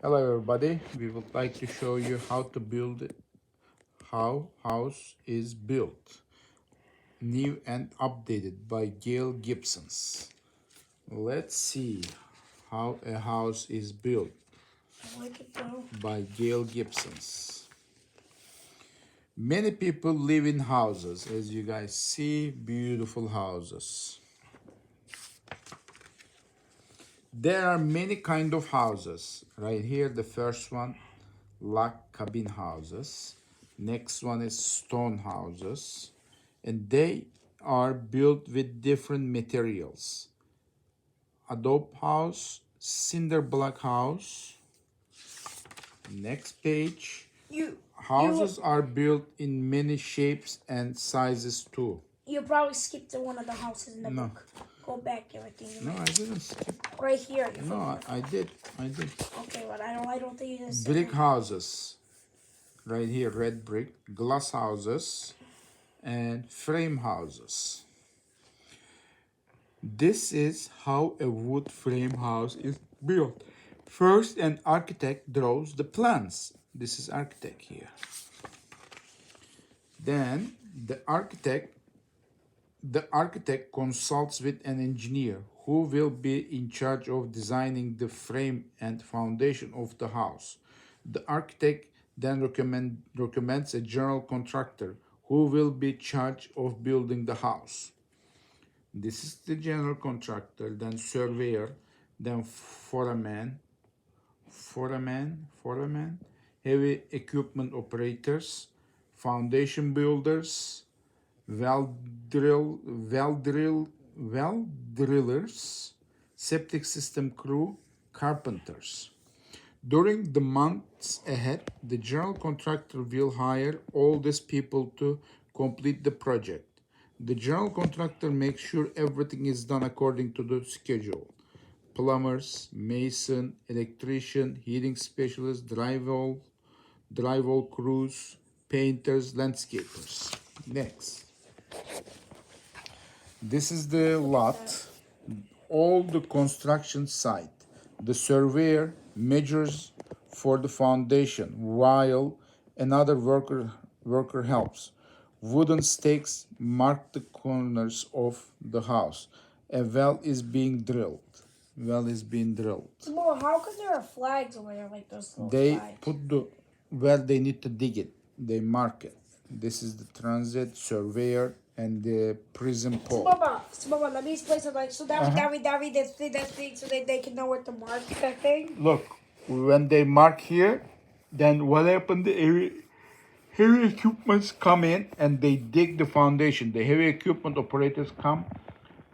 Hello everybody, we would like to show you how to build how house is built, new and updated by Gail Gibsons. Let's see how a house is built by Gail Gibsons. Many people live in houses, as you guys see, beautiful houses. There are many kind of houses. Right here, the first one, log cabin houses. Next one is stone houses. And they are built with different materials. Adobe house, cinder block house. Next page. Houses are built in many shapes and sizes too. You probably skipped to one of the houses in the No. book. Go back everything. No, I didn't skip. Right here. No, I did. Okay, but I don't think you just Brick houses. Right here, red brick. Glass houses and frame houses. This is how a wood frame house is built. First, an architect draws the plans. This is architect here. Then the architect consults with an engineer who will be in charge of designing the frame and foundation of the house. The architect then recommends a general contractor who will be charged of building the house. This is the general contractor, then surveyor, then foreman, heavy equipment operators, foundation builders, well drillers, septic system crew, carpenters. During the months ahead, the general contractor will hire all these people to complete the project. The general contractor makes sure everything is done according to the schedule. Plumbers, mason, electrician, heating specialist, drywall crews, painters, landscapers. Next. This is the lot, all the construction site. The surveyor measures for the foundation while another worker helps. Wooden stakes mark the corners of the house. A well is being drilled. Well, how come there are flags over there like those little They flags? put the where they need to dig it. They mark it. This is the transit, surveyor, and the prison pole. Baba, let me explain something. So that read that thing so that they can know where to mark that thing. Look, when they mark here, then what happened? The heavy equipments come in and they dig the foundation. The heavy equipment operators come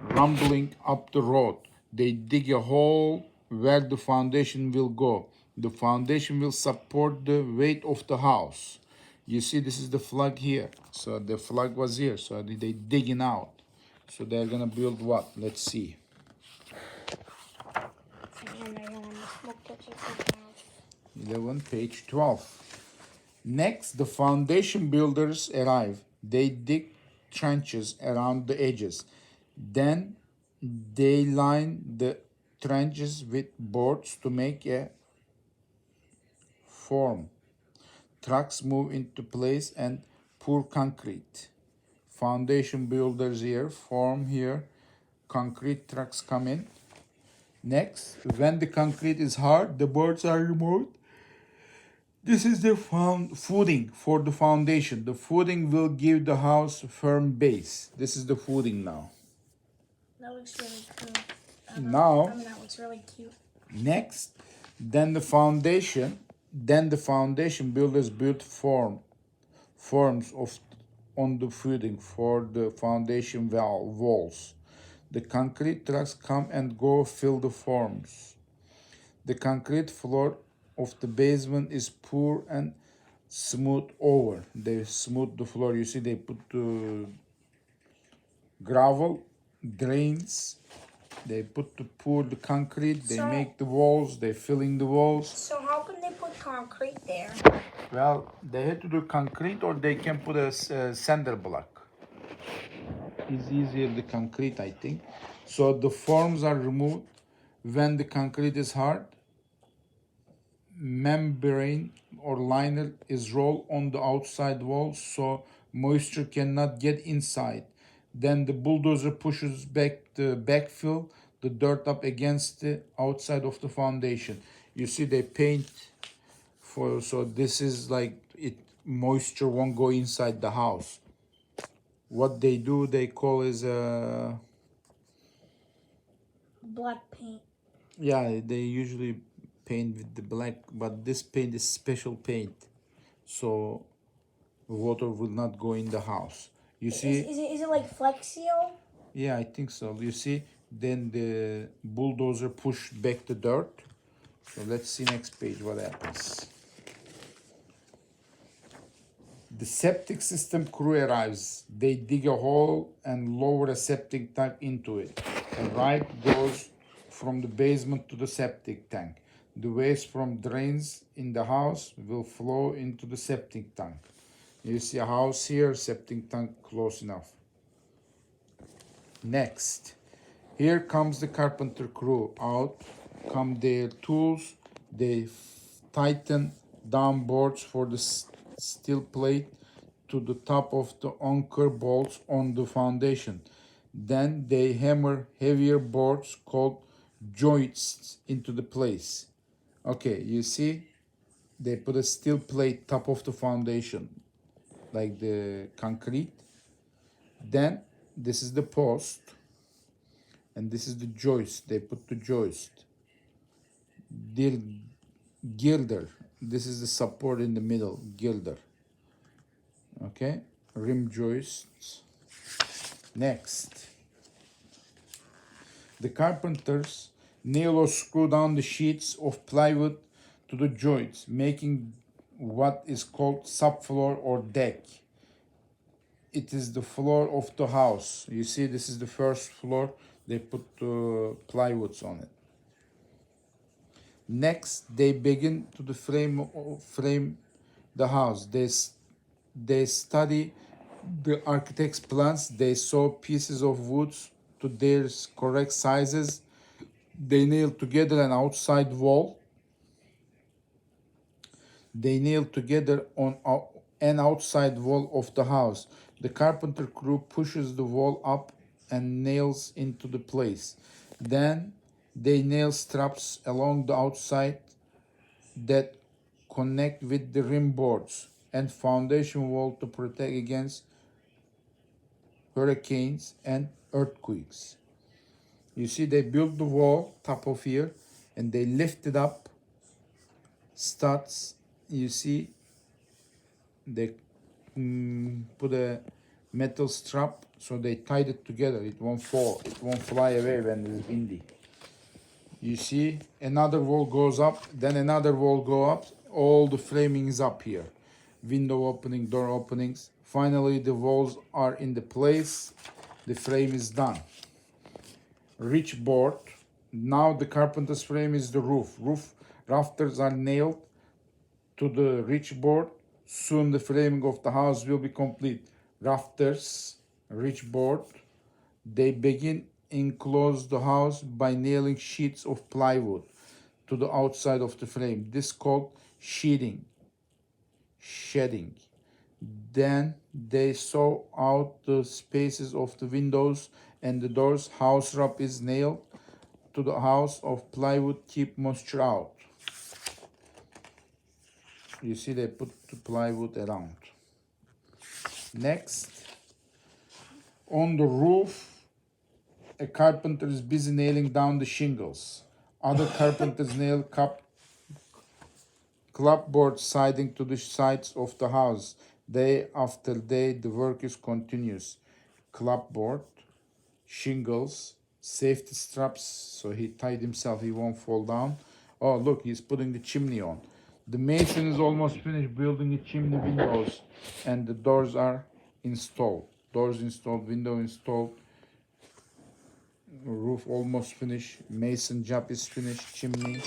rumbling up the road. They dig a hole where the foundation will go. The foundation will support the weight of the house. You see, this is the flag here. So the flag was here. So they digging out. So they're gonna build what? Let's see. 11, page 12. Next, the foundation builders arrive. They dig trenches around the edges. Then they line the trenches with boards to make a form. Trucks move into place and pour concrete. Foundation builders here, form here. Concrete trucks come in. Next, when the concrete is hard, the boards are removed. This is the footing for the foundation. The footing will give the house a firm base. This is the footing now. That looks really cool. That looks really cute. Next, then the foundation builders build forms on the footing for the foundation walls. The concrete trucks come and go fill the forms. The concrete floor of the basement is poor and smooth over. They smooth the floor. You see, they put gravel, drains. They put to pour the concrete. They make the walls. They filling the walls. So how can they put concrete there? Well, they had to do concrete, or they can put a cinder block. It's easier the concrete, I think. So the forms are removed when the concrete is hard. membrane or liner is rolled on the outside wall so moisture cannot get inside. Then the bulldozer pushes back the backfill, the dirt up against the outside of the foundation. You see they paint for, so this is like it, moisture won't go inside the house. What they do, they call is Black paint. yeah, they usually paint with the black, but this paint is special paint, so water will not go in the house. You see, Is it like Flex Seal? yeah, I think so. You see, then the bulldozer push back the dirt. So let's see next page what happens. The septic system crew arrives. They dig a hole and lower a septic tank into it. A pipe goes from the basement to the septic tank. The waste from drains in the house will flow into the septic tank. You see a house here, septic tank close enough. Next, here comes the carpenter crew. Out come their tools. They tighten down boards for the steel plate to the top of the anchor bolts on the foundation. Then they hammer heavier boards called joists into the place. Okay, you see, they put a steel plate top of the foundation, like the concrete. Then this is the post, and this is the joist. They put the joist. Gilder. This is the support in the middle, gilder. Okay, rim joists. Next, the carpenters nail or screw down the sheets of plywood to the joints, making what is called subfloor or deck. It is the floor of the house. You see, this is the first floor. They put plywoods on it. Next, they begin to the frame the house. They study the architect's plans. They saw pieces of wood to their correct sizes. They nail together an outside wall. They nail together on an outside wall of the house. The carpenter crew pushes the wall up and nails into the place. Then they nail straps along the outside that connect with the rim boards and foundation wall to protect against hurricanes and earthquakes. You see, they build the wall top of here and they lift it up. Studs, you see, they put a metal strap so they tied it together. It won't fall, it won't fly away when it's windy. You see, another wall goes up, then another wall go up. All the framing is up here. Window opening, door openings. Finally, the walls are in the place. The frame is done. Ridge board. Now the carpenter's frame is the roof. Roof rafters are nailed to the ridge board. Soon the framing of the house will be complete. Rafters, ridge board. They begin enclose the house by nailing sheets of plywood to the outside of the frame. This is called shedding. Then they saw out the spaces of the windows and the doors. House wrap is nailed to the house of plywood, keep moisture out. You see, they put the plywood around. Next, on the roof, a carpenter is busy nailing down the shingles. Other carpenters nail clapboard siding to the sides of the house. Day after day, the work is continuous. Clapboard, shingles, safety straps, so he tied himself, he won't fall down. Oh, look, he's putting the chimney on. The mason is almost finished building the chimney windows, and the doors are installed. Doors installed, window installed, roof almost finished, mason job is finished, chimney.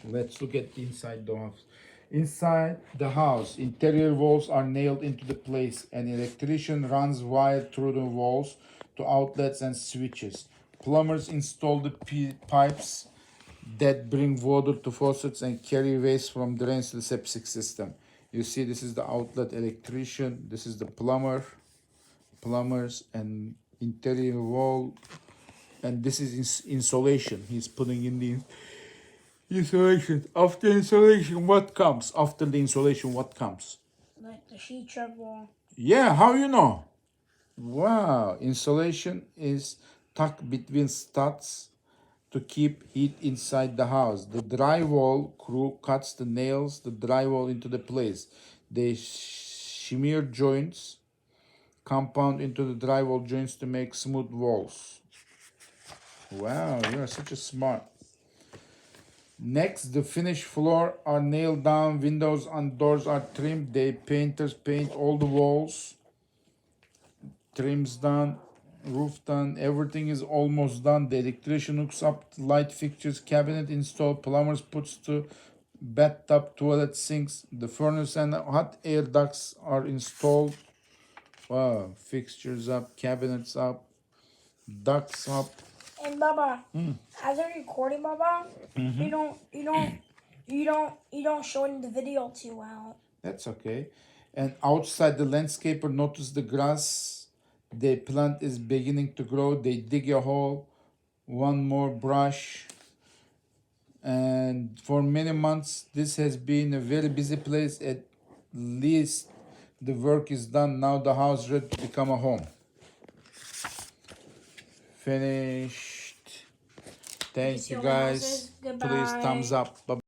Let's look at inside the house. Inside the house, interior walls are nailed into the place. An electrician runs wire through the walls to outlets and switches. Plumbers install the pipes that bring water to faucets and carry waste from drains to the septic system. You see, this is the outlet electrician, this is the plumbers and interior wall, and this is insulation. He's putting in the insulation. After insulation, what comes? After the insulation, what comes? Like the sheet shrub wall. Yeah, how you know? Wow, insulation is tucked between studs to keep heat inside the house. The drywall crew cuts the nails, the drywall into the place. They shimmer joints, compound into the drywall joints to make smooth walls. Wow, you are such a smart. Next, the finished floor are nailed down, windows and doors are trimmed. They painters paint all the walls, trims done, roof done, everything is almost done. The electrician hooks up the light fixtures, cabinet installed, plumbers puts the bathtub, toilet, sinks, the furnace and hot air ducts are installed. Wow, fixtures up, cabinets up, ducts up. And Baba, as I'm recording, Baba, you don't show it in the video too well. That's okay. And outside, the landscaper noticed the grass they plant is beginning to grow. They dig a hole, one more brush. And for many months, this has been a very busy place. At least the work is done. Now the house ready to become a home. Finished. Thank you guys. Please thumbs up. Bye.